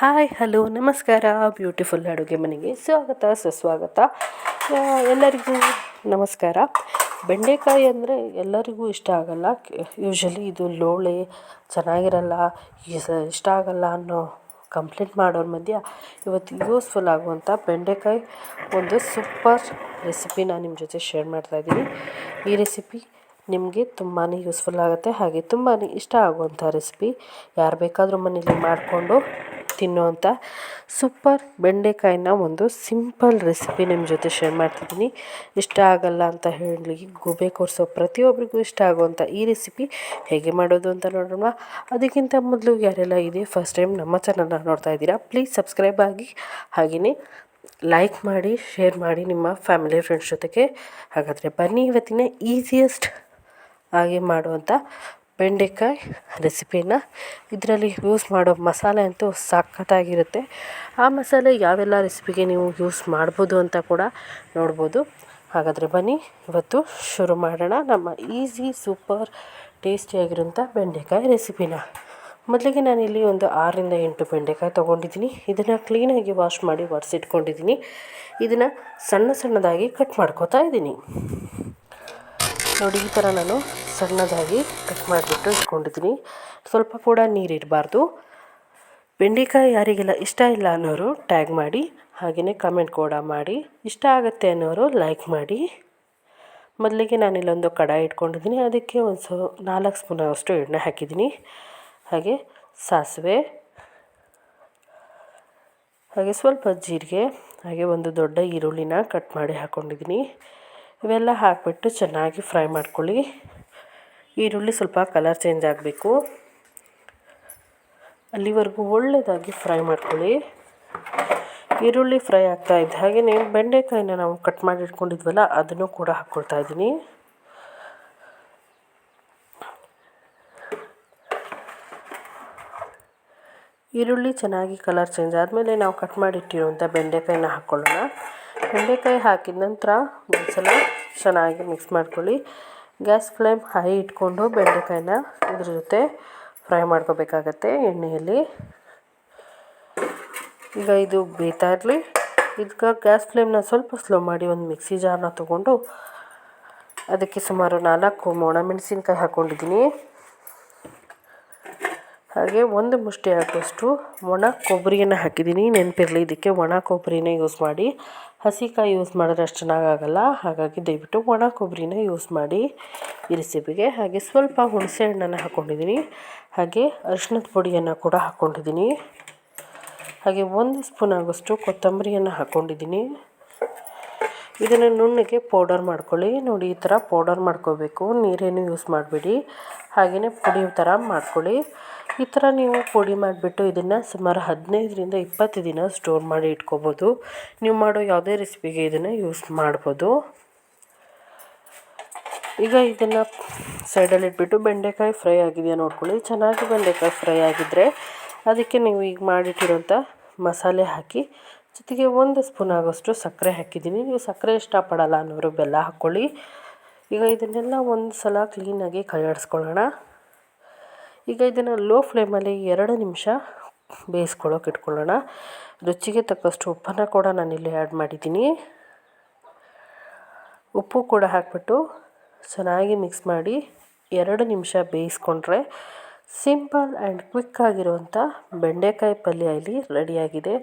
Hi hello ನಮಸ್ಕಾರ. Beautiful ಅಡುಗೆ ಮನೆಗೆ ಸ್ವಾಗತ ಸುಸ್ವಾಗತ. ಎಲ್ಲರಿಗೂ ನಮಸ್ಕಾರ. ಬೆಂಡೆಕಾಯಿ ಅಂದರೆ ಎಲ್ಲರಿಗೂ ಇಷ್ಟ ಆಗಲ್ಲ. ಯೂಶಲಿ ಇದು ಲೋಳೆ ಚೆನ್ನಾಗಿರಲ್ಲ, ಇಷ್ಟ ಆಗಲ್ಲ ಅನ್ನೋ ಕಂಪ್ಲೇಂಟ್ ಮಾಡೋರ ಮಧ್ಯ ಇವತ್ತು ಯೂಸ್ಫುಲ್ ಆಗುವಂಥ ಬೆಂಡೆಕಾಯಿ ಒಂದು ಸೂಪರ್ ರೆಸಿಪಿ ನಾನು ನಿಮ್ಮ ಜೊತೆ ಶೇರ್ ಮಾಡ್ತಾಯಿದ್ದೀನಿ. ಈ ರೆಸಿಪಿ ನಿಮಗೆ ತುಂಬಾ ಯೂಸ್ಫುಲ್ ಆಗುತ್ತೆ, ಹಾಗೆ ತುಂಬಾ ಇಷ್ಟ ಆಗುವಂಥ ರೆಸಿಪಿ. ಯಾರು ಬೇಕಾದರೂ ಮನೇಲಿ ಮಾಡಿಕೊಂಡು ತಿನ್ನುವಂಥ ಸೂಪರ್ ಬೆಂಡೆಕಾಯಿನ ಒಂದು ಸಿಂಪಲ್ ರೆಸಿಪಿ ನಿಮ್ಮ ಜೊತೆ ಶೇರ್ ಮಾಡ್ತಿದ್ದೀನಿ. ಇಷ್ಟ ಆಗಲ್ಲ ಅಂತ ಹೇಳಿ ಗೂಬೆ ಕೂರಿಸೋ ಪ್ರತಿಯೊಬ್ಬರಿಗೂ ಇಷ್ಟ ಆಗುವಂಥ ಈ ರೆಸಿಪಿ ಹೇಗೆ ಮಾಡೋದು ಅಂತ ನೋಡೋಣ. ಅದಕ್ಕಿಂತ ಮೊದಲು ಯಾರೆಲ್ಲ ಇದೆ ಫಸ್ಟ್ ಟೈಮ್ ನಮ್ಮ ಚಾನಲ್ನ ನೋಡ್ತಾ ಇದ್ದೀರಾ, ಪ್ಲೀಸ್ ಸಬ್ಸ್ಕ್ರೈಬ್ ಆಗಿ, ಹಾಗೆಯೇ ಲೈಕ್ ಮಾಡಿ, ಶೇರ್ ಮಾಡಿ ನಿಮ್ಮ ಫ್ಯಾಮಿಲಿ ಫ್ರೆಂಡ್ಸ್ ಜೊತೆಗೆ. ಹಾಗಾದರೆ ಬನ್ನಿ ಇವತ್ತಿನ ಈಸಿಯೆಸ್ಟ್ ಆಗಿ ಮಾಡುವಂಥ ಬೆಂಡೆಕಾಯಿ ರೆಸಿಪಿನ. ಇದರಲ್ಲಿ ಯೂಸ್ ಮಾಡೋ ಮಸಾಲೆ ಅಂತೂ ಸಖತ್ತಾಗಿರುತ್ತೆ. ಆ ಮಸಾಲೆ ಯಾವೆಲ್ಲ ರೆಸಿಪಿಗೆ ನೀವು ಯೂಸ್ ಮಾಡ್ಬೋದು ಅಂತ ಕೂಡ ನೋಡ್ಬೋದು. ಹಾಗಾದರೆ ಬನ್ನಿ ಇವತ್ತು ಶುರು ಮಾಡೋಣ ನಮ್ಮ ಈಸಿ ಸೂಪರ್ ಟೇಸ್ಟಿಯಾಗಿರೋಂಥ ಬೆಂಡೆಕಾಯಿ ರೆಸಿಪಿನ. ಮೊದಲಿಗೆ ನಾನಿಲ್ಲಿ ಒಂದು 6ರಿಂದ 8 ಬೆಂಡೆಕಾಯಿ ತೊಗೊಂಡಿದ್ದೀನಿ. ಇದನ್ನು ಕ್ಲೀನಾಗಿ ವಾಶ್ ಮಾಡಿ ಒರೆಸಿಟ್ಕೊಂಡಿದ್ದೀನಿ. ಇದನ್ನು ಸಣ್ಣದಾಗಿ ಕಟ್ ಮಾಡ್ಕೋತಾ ಇದ್ದೀನಿ. ನೋಡಿ, ಈ ಥರ ನಾನು ಸಣ್ಣದಾಗಿ ಕಟ್ ಮಾಡಿಬಿಟ್ಟು ಇಟ್ಕೊಂಡಿದ್ದೀನಿ. ಸ್ವಲ್ಪ ಕೂಡ ನೀರಿರಬಾರ್ದು. ಬೆಂಡೆಕಾಯಿ ಯಾರಿಗೆಲ್ಲ ಇಷ್ಟ ಇಲ್ಲ ಅನ್ನೋರು ಟ್ಯಾಗ್ ಮಾಡಿ, ಹಾಗೆಯೇ ಕಮೆಂಟ್ ಕೂಡ ಮಾಡಿ. ಇಷ್ಟ ಆಗುತ್ತೆ ಅನ್ನೋರು ಲೈಕ್ ಮಾಡಿ. ಮೊದಲಿಗೆ ನಾನಿಲ್ಲೊಂದು ಕಡಾಯಿ ಇಟ್ಕೊಂಡಿದ್ದೀನಿ. ಅದಕ್ಕೆ ಒಂದು 4 ಸ್ಪೂನ್ ಅಷ್ಟು ಎಣ್ಣೆ ಹಾಕಿದ್ದೀನಿ. ಹಾಗೆ ಸಾಸಿವೆ, ಹಾಗೆ ಸ್ವಲ್ಪ ಜೀರಿಗೆ, ಹಾಗೆ ಒಂದು ದೊಡ್ಡ ಈರುಳ್ಳಿನ ಕಟ್ ಮಾಡಿ ಹಾಕ್ಕೊಂಡಿದ್ದೀನಿ. ಇವೆಲ್ಲ ಹಾಕಿಬಿಟ್ಟು ಚೆನ್ನಾಗಿ ಫ್ರೈ ಮಾಡ್ಕೊಳ್ಳಿ. ಈರುಳ್ಳಿ ಸ್ವಲ್ಪ ಕಲರ್ ಚೇಂಜ್ ಆಗಬೇಕು, ಅಲ್ಲಿವರೆಗೂ ಒಳ್ಳೆಯದಾಗಿ ಫ್ರೈ ಮಾಡ್ಕೊಳ್ಳಿ. ಈರುಳ್ಳಿ ಫ್ರೈ ಆಗ್ತಾ ಇದ್ದ ಹಾಗೆಯೇ ಬೆಂಡೆಕಾಯಿನ ನಾವು ಕಟ್ ಮಾಡಿ ಇಟ್ಕೊಂಡಿದ್ವಲ್ಲ ಅದನ್ನು ಕೂಡ ಹಾಕ್ಕೊಳ್ತಾ ಇದ್ದೀನಿ. ಈರುಳ್ಳಿ ಚೆನ್ನಾಗಿ ಕಲರ್ ಚೇಂಜ್ ಆದಮೇಲೆ ನಾವು ಕಟ್ ಮಾಡಿಟ್ಟಿರುವಂಥ ಬೆಂಡೆಕಾಯಿನ ಹಾಕ್ಕೊಳ್ಳೋಣ. ಬೆಂಡೆಕಾಯಿ ಹಾಕಿದ ನಂತರ ಒಂದ್ಸಲ ಚೆನ್ನಾಗಿ ಮಿಕ್ಸ್ ಮಾಡ್ಕೊಳ್ಳಿ. ಗ್ಯಾಸ್ ಫ್ಲೇಮ್ ಹೈ ಇಟ್ಕೊಂಡು ಬೆಂಡೆಕಾಯಿನ ಇದ್ರ ಜೊತೆ ಫ್ರೈ ಮಾಡ್ಕೋಬೇಕಾಗತ್ತೆ ಎಣ್ಣೆಯಲ್ಲಿ. ಈಗ ಇದು ಬೇಯ್ತಾ ಇರಲಿ. ಇದಕ್ಕೆ ಗ್ಯಾಸ್ ಫ್ಲೇಮ್ನ ಸ್ವಲ್ಪ ಸ್ಲೋ ಮಾಡಿ ಒಂದು ಮಿಕ್ಸಿ ಜಾರ್ನ ತೊಗೊಂಡು ಅದಕ್ಕೆ ಸುಮಾರು 4 ಒಣಮೆಣಸಿನ್ಕಾಯಿ ಹಾಕ್ಕೊಂಡಿದ್ದೀನಿ. ಹಾಗೆ ಒಂದು ಮುಷ್ಟಿ ಹಾಕೋಷ್ಟು ಒಣ ಕೊಬ್ಬರಿಯನ್ನು ಹಾಕಿದ್ದೀನಿ. ನೆನಪಿರಲಿ, ಇದಕ್ಕೆ ಒಣ ಕೊಬ್ಬರಿನೇ ಯೂಸ್ ಮಾಡಿ. ಹಸಿಕಾಯಿ ಯೂಸ್ ಮಾಡಿದ್ರೆ ಅಷ್ಟು ಚೆನ್ನಾಗಾಗಲ್ಲ. ಹಾಗಾಗಿ ದಯವಿಟ್ಟು ಒಣ ಕೊಬ್ಬರಿನ ಯೂಸ್ ಮಾಡಿ ಈ ರೆಸಿಪಿಗೆ. ಹಾಗೆ ಸ್ವಲ್ಪ ಹುಣಸೆ ಹಣ್ಣನ್ನು ಹಾಕ್ಕೊಂಡಿದ್ದೀನಿ. ಹಾಗೆ ಅರಿಶಿಣದ ಪುಡಿಯನ್ನು ಕೂಡ ಹಾಕ್ಕೊಂಡಿದ್ದೀನಿ. ಹಾಗೆ 1 ಸ್ಪೂನ್ ಆಗೋಷ್ಟು ಕೊತ್ತಂಬರಿಯನ್ನು ಹಾಕ್ಕೊಂಡಿದ್ದೀನಿ. ಇದನ್ನು ನುಣ್ಣಗೆ ಪೌಡರ್ ಮಾಡ್ಕೊಳ್ಳಿ. ನೋಡಿ, ಈ ಥರ ಪೌಡರ್ ಮಾಡ್ಕೋಬೇಕು, ನೀರೇನು ಯೂಸ್ ಮಾಡಬೇಡಿ. ಹಾಗೆಯೇ ಪುಡಿ ಥರ ಮಾಡ್ಕೊಳ್ಳಿ. ಈ ಥರ ನೀವು ಪುಡಿ ಮಾಡಿಬಿಟ್ಟು ಇದನ್ನು ಸುಮಾರು 15ರಿಂದ 20 ದಿನ ಸ್ಟೋರ್ ಮಾಡಿ ಇಟ್ಕೋಬೋದು. ನೀವು ಮಾಡೋ ಯಾವುದೇ ರೆಸಿಪಿಗೆ ಇದನ್ನು ಯೂಸ್ ಮಾಡ್ಬೋದು. ಈಗ ಇದನ್ನು ಸೈಡಲ್ಲಿ ಇಟ್ಬಿಟ್ಟು ಬೆಂಡೆಕಾಯಿ ಫ್ರೈ ಆಗಿದೆಯಾ ನೋಡ್ಕೊಳ್ಳಿ. ಚೆನ್ನಾಗಿ ಬೆಂಡೆಕಾಯಿ ಫ್ರೈ ಆಗಿದ್ದರೆ ಅದಕ್ಕೆ ನೀವು ಈಗ ಮಾಡಿಟ್ಟಿರೋಂಥ ಮಸಾಲೆ ಹಾಕಿ, ಜೊತೆಗೆ 1 ಸ್ಪೂನ್ ಆಗೋಷ್ಟು ಸಕ್ಕರೆ ಹಾಕಿದ್ದೀನಿ. ನೀವು ಸಕ್ಕರೆ ಇಷ್ಟಪಡಲ್ಲ ಅನ್ನೋರು ಬೆಲ್ಲ ಹಾಕ್ಕೊಳ್ಳಿ. ಈಗ ಇದನ್ನೆಲ್ಲ ಒಂದು ಸಲ ಕ್ಲೀನಾಗಿ ಕೈಯಾಡಿಸ್ಕೊಳ್ಳೋಣ. ಈಗ ಇದನ್ನು ಲೋ ಫ್ಲೇಮಲ್ಲಿ 2 ನಿಮಿಷ ಬೇಯಿಸ್ಕೊಳ್ಳೋಕೆ ಇಟ್ಕೊಳ್ಳೋಣ. ರುಚಿಗೆ ತಕ್ಕಷ್ಟು ಉಪ್ಪನ್ನು ಕೂಡ ನಾನಿಲ್ಲಿ ಆ್ಯಡ್ ಮಾಡಿದ್ದೀನಿ. ಉಪ್ಪು ಕೂಡ ಹಾಕ್ಬಿಟ್ಟು ಚೆನ್ನಾಗಿ ಮಿಕ್ಸ್ ಮಾಡಿ 2 ನಿಮಿಷ ಬೇಯಿಸ್ಕೊಂಡ್ರೆ ಸಿಂಪಲ್ ಆ್ಯಂಡ್ ಕ್ವಿಕ್ ಆಗಿರುವಂಥ ಬೆಂಡೆಕಾಯಿ ಪಲ್ಯ ಇಲ್ಲಿ ರೆಡಿಯಾಗಿದೆ.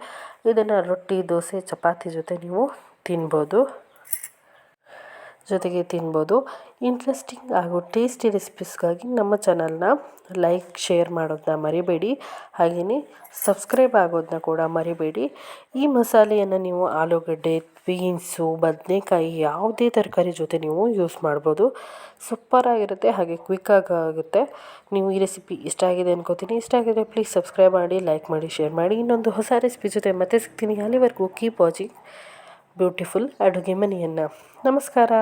ಇದನ್ನು ರೊಟ್ಟಿ, ದೋಸೆ, ಚಪಾತಿ ಜೊತೆ ನೀವು ತಿನ್ಬೋದು. ಇಂಟ್ರೆಸ್ಟಿಂಗ್ ಹಾಗೂ ಟೇಸ್ಟಿ ರೆಸಿಪೀಸ್ಗಾಗಿ ನಮ್ಮ ಚಾನಲ್ನ ಲೈಕ್, ಶೇರ್ ಮಾಡೋದನ್ನ ಮರಿಬೇಡಿ. ಹಾಗೆಯೇ ಸಬ್ಸ್ಕ್ರೈಬ್ ಆಗೋದನ್ನ ಕೂಡ ಮರಿಬೇಡಿ. ಈ ಮಸಾಲೆಯನ್ನು ನೀವು ಆಲೂಗಡ್ಡೆ, ಬೀನ್ಸು, ಬದನೆಕಾಯಿ ಯಾವುದೇ ತರಕಾರಿ ಜೊತೆ ನೀವು ಯೂಸ್ ಮಾಡ್ಬೋದು. ಸೂಪರಾಗಿರುತ್ತೆ, ಹಾಗೆ ಕ್ವಿಕ್ಕಾಗಿ ಆಗುತ್ತೆ. ನೀವು ಈ ರೆಸಿಪಿ ಇಷ್ಟ ಆಗಿದೆ ಅನ್ಕೋತೀನಿ. ಇಷ್ಟ ಆಗಿದ್ರೆ ಪ್ಲೀಸ್ ಸಬ್ಸ್ಕ್ರೈಬ್ ಮಾಡಿ, ಲೈಕ್ ಮಾಡಿ, ಶೇರ್ ಮಾಡಿ. ಇನ್ನೊಂದು ಹೊಸ ರೆಸಿಪಿ ಜೊತೆ ಮತ್ತೆ ಸಿಗ್ತೀನಿ. ಅಲ್ಲಿವರೆಗೂ ಕೀಪ್ ವಾಚಿಂಗ್ ಬ್ಯೂಟಿಫುಲ್ ಅಡುಗೆ ಮನೆಯನ್ನು. ನಮಸ್ಕಾರ.